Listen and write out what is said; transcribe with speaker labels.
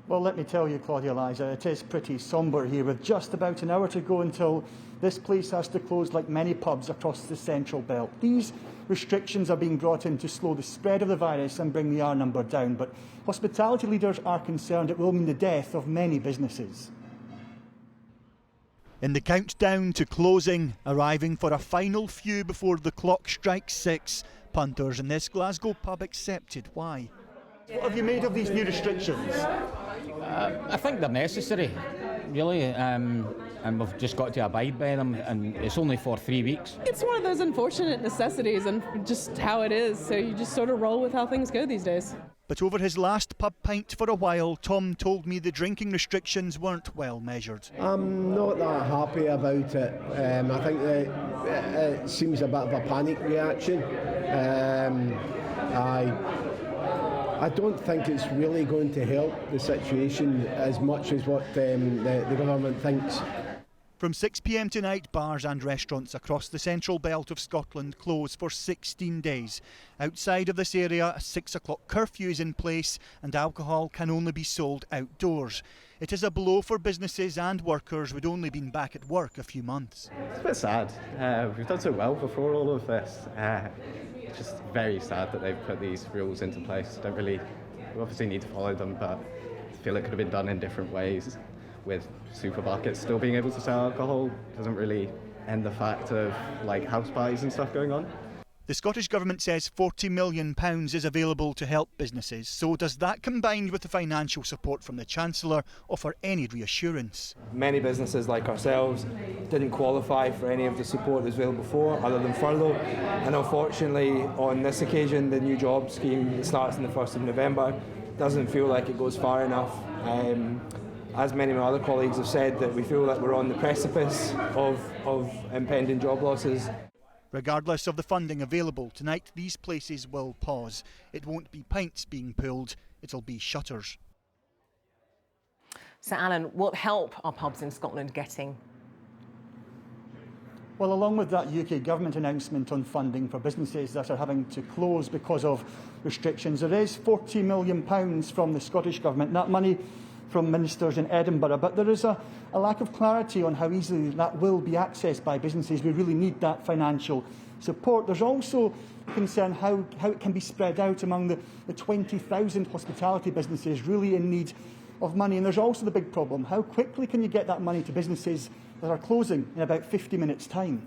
Speaker 1: Well, let me tell you, Claudia Eliza, it is pretty sombre here with just about an hour to go until this place has to close like many pubs across the Central Belt. These restrictions are being brought in to slow the spread of the virus and bring the R number down, but hospitality leaders are concerned it will mean the death of many businesses. In the countdown to closing, arriving for a final few before the clock strikes 6, punters in this Glasgow pub accepted. Why? What have you made of these new restrictions?
Speaker 2: I think they're necessary, really, and we've just got to abide by them, and it's only for 3 weeks.
Speaker 3: It's one of those unfortunate necessities and just how it is, so you just sort of roll with how things go these days.
Speaker 1: But over his last pub pint for a while, Tom told me the drinking restrictions weren't well measured.
Speaker 4: I'm not that happy about it. I think that it seems a bit of a panic reaction. I don't think it's really going to help the situation as much as what the government thinks.
Speaker 1: From 6 p.m. tonight, bars and restaurants across the central belt of Scotland close for 16 days. Outside of this area, a 6 o'clock curfew is in place and alcohol can only be sold outdoors. It is a blow for businesses and workers who'd only been back at work a few months.
Speaker 5: It's a bit sad. We've done so well before all of this. It's just very sad that they've put these rules into place. We obviously need to follow them, but I feel it could have been done in different ways. With supermarkets still being able to sell alcohol doesn't really end the fact of like house parties and stuff going on.
Speaker 1: The Scottish Government says £40 million is available to help businesses. So does that, combined with the financial support from the Chancellor, offer any reassurance?
Speaker 6: Many businesses like ourselves didn't qualify for any of the support that was available before, other than furlough. And unfortunately, on this occasion, the new job scheme that starts on the 1st of November doesn't feel like it goes far enough. As many of my other colleagues have said, that we feel that we're on the precipice of impending job losses.
Speaker 1: Regardless of the funding available, tonight these places will pause. It won't be pints being pulled, it'll be shutters.
Speaker 7: So, Alan, what help are pubs in Scotland getting?
Speaker 1: Well, along with that UK government announcement on funding for businesses that are having to close because of restrictions, there is £40 million from the Scottish Government. That money from ministers in Edinburgh, but there is a lack of clarity on how easily that will be accessed by businesses. We really need that financial support. There's also concern how it can be spread out among the 20,000 hospitality businesses really in need of money. And there's also the big problem, how quickly can you get that money to businesses that are closing in about 50 minutes' time?